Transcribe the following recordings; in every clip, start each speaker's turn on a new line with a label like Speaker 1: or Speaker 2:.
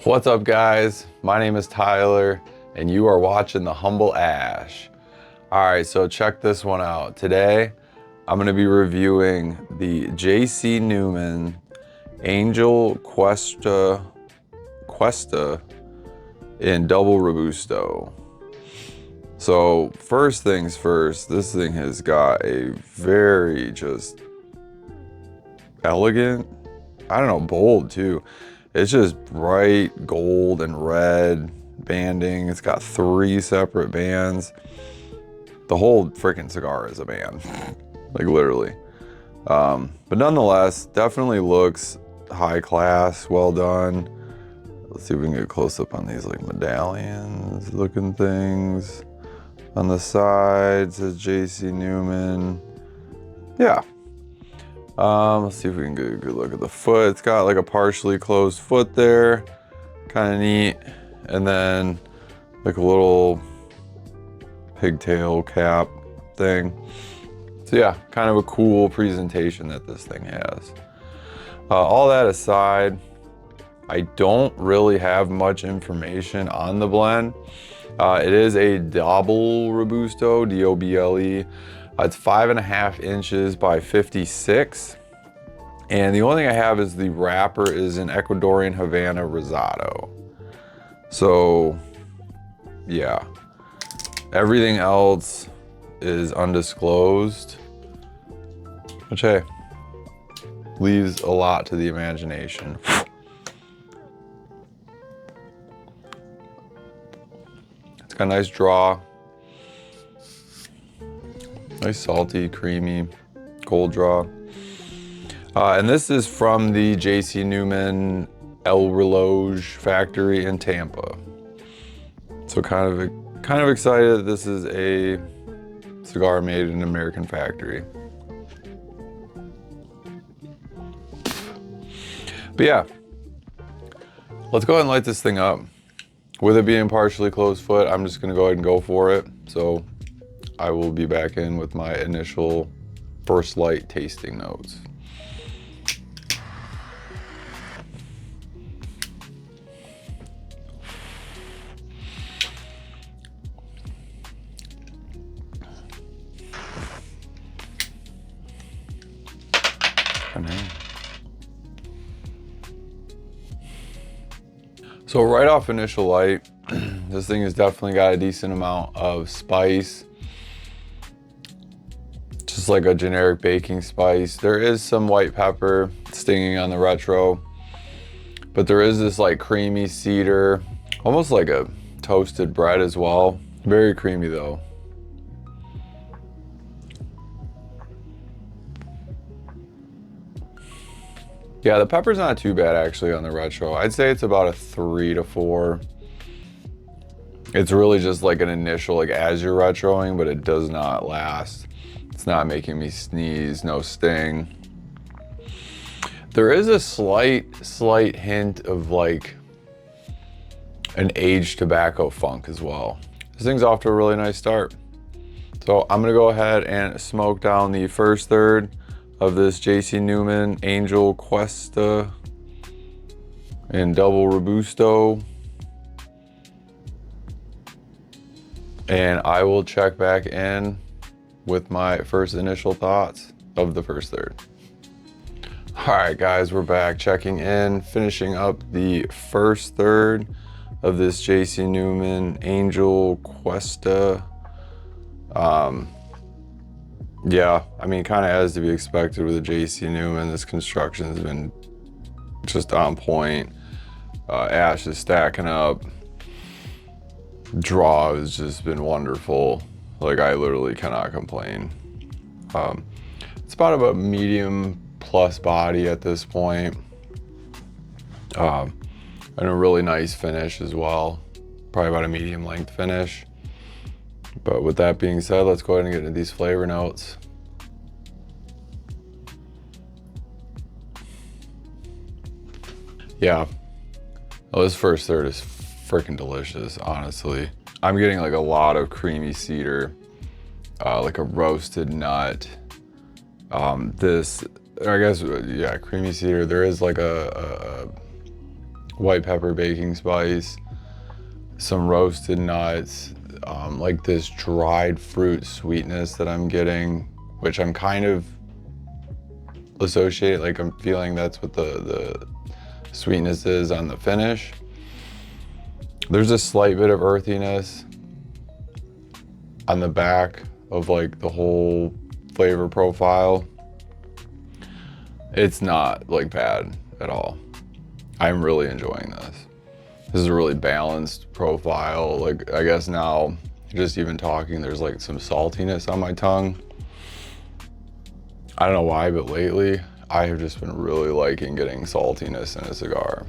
Speaker 1: What's up, guys? My name is Tyler and you are watching The Humble Ash. All right, so check this one out. Today I'm going to be reviewing the JC Newman Angel Cuesta in Double Robusto. So first things first, this thing has got a very just elegant, I don't know, bold too. It's just bright gold and red banding. It's got 3 separate bands. The whole freaking cigar is a band, like literally. But nonetheless, definitely looks high class, well done. Let's see if we can get a close up on these like medallions looking things. On the side says JC Newman. Yeah. Let's see if we can get a good look at the foot. It's got like a partially closed foot there, kind of neat. And then like a little pigtail cap thing. So yeah, kind of a cool presentation that this thing has. All that aside, I don't really have much information on the blend. It is a double Robusto, D-O-B-L-E. It's 5.5 inches by 56. And the only thing I have is the wrapper is an Ecuadorian Havana Rosado. So yeah, everything else is undisclosed, which hey, leaves a lot to the imagination. It's got a nice draw. Nice salty, creamy, cold draw. And this is from the JC Newman El Reloj factory in Tampa. So kind of excited that this is a cigar made in an American factory. But yeah, let's go ahead and light this thing up. With it being partially closed foot, I'm just gonna go ahead and go for it. So I will be back in with my initial first light tasting notes. So right off initial light, this thing has definitely got a decent amount of spice. Just like a generic baking spice. There is some white pepper stinging on the retro, but there is this like creamy cedar, almost like a toasted bread as well. Very creamy though. Yeah, the pepper's not too bad actually on the retro. I'd say it's about a 3 to 4. It's really just like an initial, like as you're retroing, but it does not last. It's not making me sneeze, no sting. There is a slight hint of like an aged tobacco funk as well. This thing's off to a really nice start. So I'm gonna go ahead and smoke down the first third of this JC Newman Angel Cuesta in Double Robusto. And I will check back in with my first initial thoughts of the first third. All right, guys, we're back checking in, finishing up the first third of this JC Newman Angel Cuesta. Yeah, I mean, kind of as to be expected with a JC Newman, this construction has been just on point. Ash is stacking up. Draw has just been wonderful. Like, I literally cannot complain. It's about a medium plus body at this point. And a really nice finish as well. Probably about a medium length finish. But with that being said, let's go ahead and get into these flavor notes. Yeah, well, this first third is freaking delicious, honestly. I'm getting like a lot of creamy cedar, like a roasted nut. This, I guess, yeah, creamy cedar. There is like a white pepper, baking spice, some roasted nuts, like this dried fruit sweetness that I'm getting, which I'm kind of associated, like I'm feeling that's what the sweetness is on the finish. There's a slight bit of earthiness on the back of like the whole flavor profile. It's not like bad at all. I'm really enjoying this. This is a really balanced profile. Like, I guess now, just even talking, there's like some saltiness on my tongue. I don't know why, but lately, I have just been really liking getting saltiness in a cigar.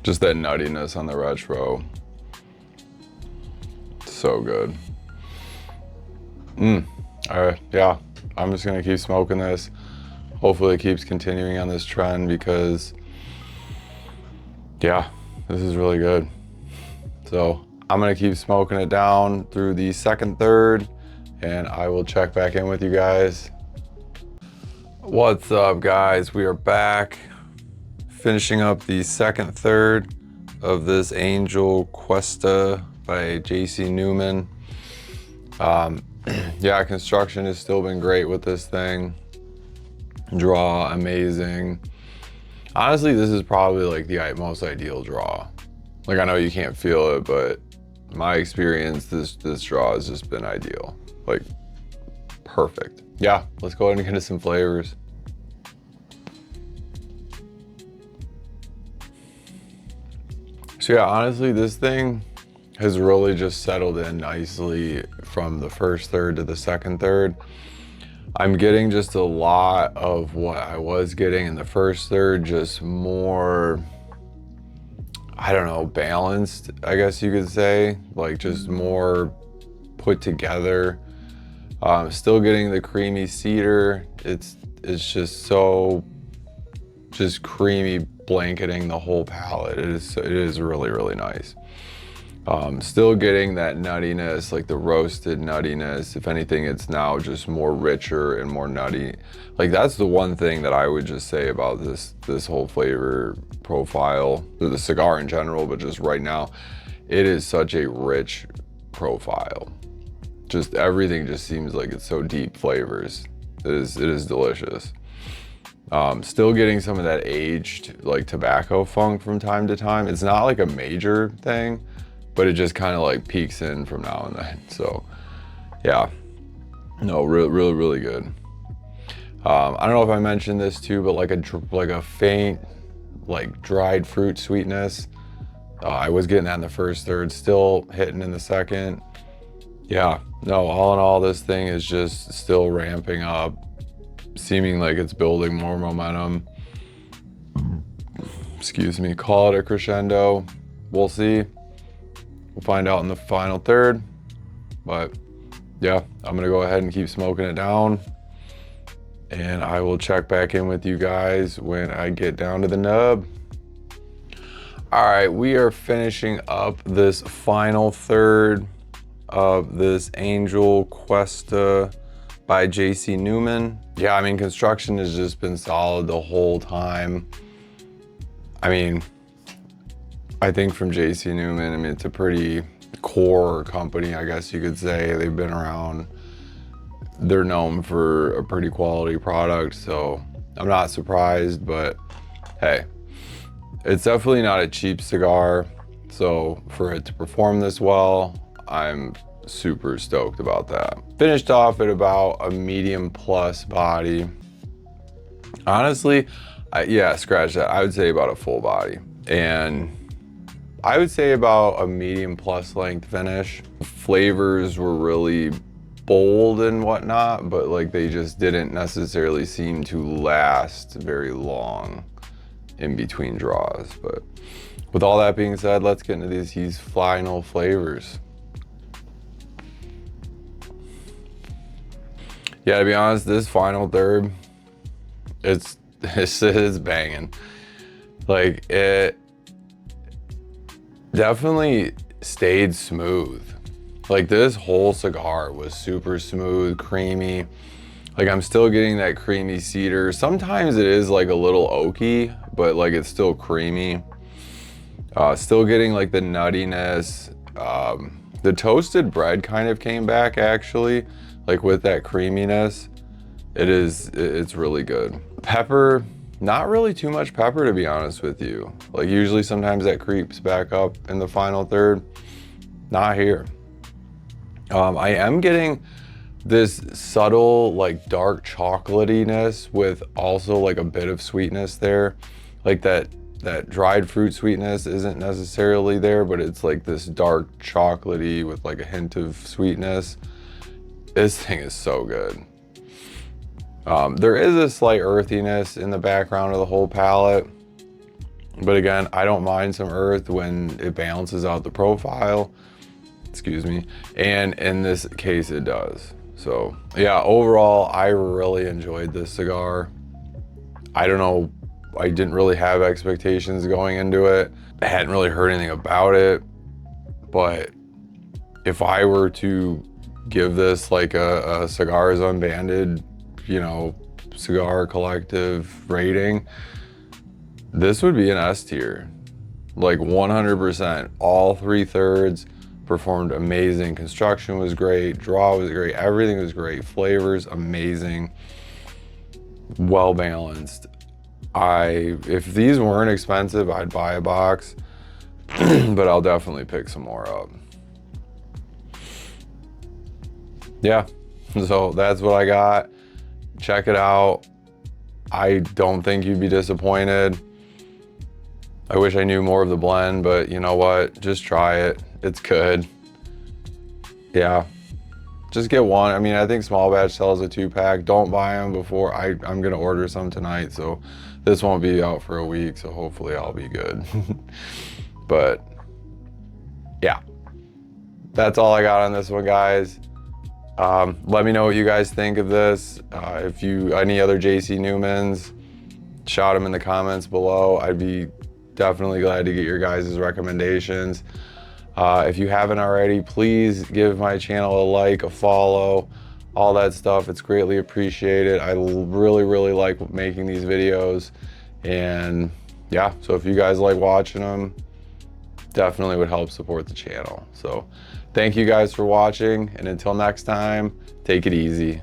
Speaker 1: Just that nuttiness on the retro. So good. Yeah, I'm just gonna keep smoking this. Hopefully it keeps continuing on this trend because, yeah, this is really good. So I'm gonna keep smoking it down through the second third, and I will check back in with you guys. What's up, guys? We are back, finishing up the second third of this Angel Cuesta by JC Newman. Yeah, construction has still been great with this thing. Draw, amazing. Honestly, this is probably like the most ideal draw. Like, I know you can't feel it, but my experience, this draw has just been ideal. Like, perfect. Yeah, let's go ahead and get into some flavors. So yeah, honestly, this thing has really just settled in nicely from the first third to the second third. I'm getting just a lot of what I was getting in the first third, just more, I don't know, balanced, I guess you could say, like just more put together. Still getting the creamy cedar. It's just so just creamy, blanketing the whole palate. It is really, really nice. Still getting that nuttiness, like the roasted nuttiness. If anything, it's now just more richer and more nutty. Like, that's the one thing that I would just say about this whole flavor profile, or the cigar in general, but just right now, it is such a rich profile. Just everything just seems like it's so deep flavors. It is delicious. Still getting some of that aged like tobacco funk from time to time. It's not like a major thing, but it just kind of like peeks in from now and then. So yeah, no, really good. I don't know if I mentioned this too, but like a faint like dried fruit sweetness. I was getting that in the first third, still hitting in the second. Yeah, no, all in all, this thing is just still ramping up, seeming like it's building more momentum. Excuse me, call it a crescendo. We'll see. We'll find out in the final third. But yeah, I'm gonna go ahead and keep smoking it down, and I will check back in with you guys when I get down to the nub. All right, we are finishing up this final third of this Angel Cuesta by JC Newman. Yeah, I mean, construction has just been solid the whole time. I mean, I think from JC Newman, I mean, it's a pretty core company, I guess you could say. They've been around. They're known for a pretty quality product, so I'm not surprised, but hey, it's definitely not a cheap cigar. So for it to perform this well, I'm super stoked about that. Finished off at about a medium plus body. Honestly, yeah, scratch that. I would say about a full body. And I would say about a medium plus length finish. Flavors were really bold and whatnot, but like they just didn't necessarily seem to last very long in between draws. But with all that being said, let's get into these final flavors. Yeah, to be honest, this final third, it's banging. Like, it definitely stayed smooth. Like this whole cigar was super smooth, creamy. Like I'm still getting that creamy cedar. Sometimes it is like a little oaky, but like it's still creamy. Still getting like the nuttiness. The toasted bread kind of came back actually, like with that creaminess. It's really good. Pepper, not really too much pepper to be honest with you. Like usually sometimes that creeps back up in the final third. Not here. I am getting this subtle like dark chocolatiness with also like a bit of sweetness there. Like that dried fruit sweetness isn't necessarily there, but it's like this dark chocolatey with like a hint of sweetness. This thing is so good. There is a slight earthiness in the background of the whole palette, but again, I don't mind some earth when it balances out the profile, excuse me, and in this case it does. So yeah, overall I really enjoyed this cigar. I don't know, I didn't really have expectations going into it. I hadn't really heard anything about it, but if I were to give this like a Cigars Unbanded, you know, cigar collective rating, this would be an S tier. Like 100%. All 3/3 performed amazing. Construction was great, draw was great, everything was great, flavors amazing, well balanced. If these weren't expensive, I'd buy a box, but I'll definitely pick some more up. Yeah, so that's what I got. Check it out. I don't think you'd be disappointed. I wish I knew more of the blend, but you know what? Just try it. It's good. Yeah, just get one. I mean, I think Small Batch sells a 2-pack. Don't buy them before. I'm gonna order some tonight, so this won't be out for a week, so hopefully I'll be good. But yeah, that's all I got on this one, guys. Let me know what you guys think of this. If you any other JC Newmans, shout them in the comments below. I'd be definitely glad to get your guys' recommendations. If you haven't already, please give my channel a like, a follow, all that stuff. It's greatly appreciated. I really like making these videos, and yeah, so if you guys like watching them, definitely would help support the channel. So thank you guys for watching, and until next time, take it easy.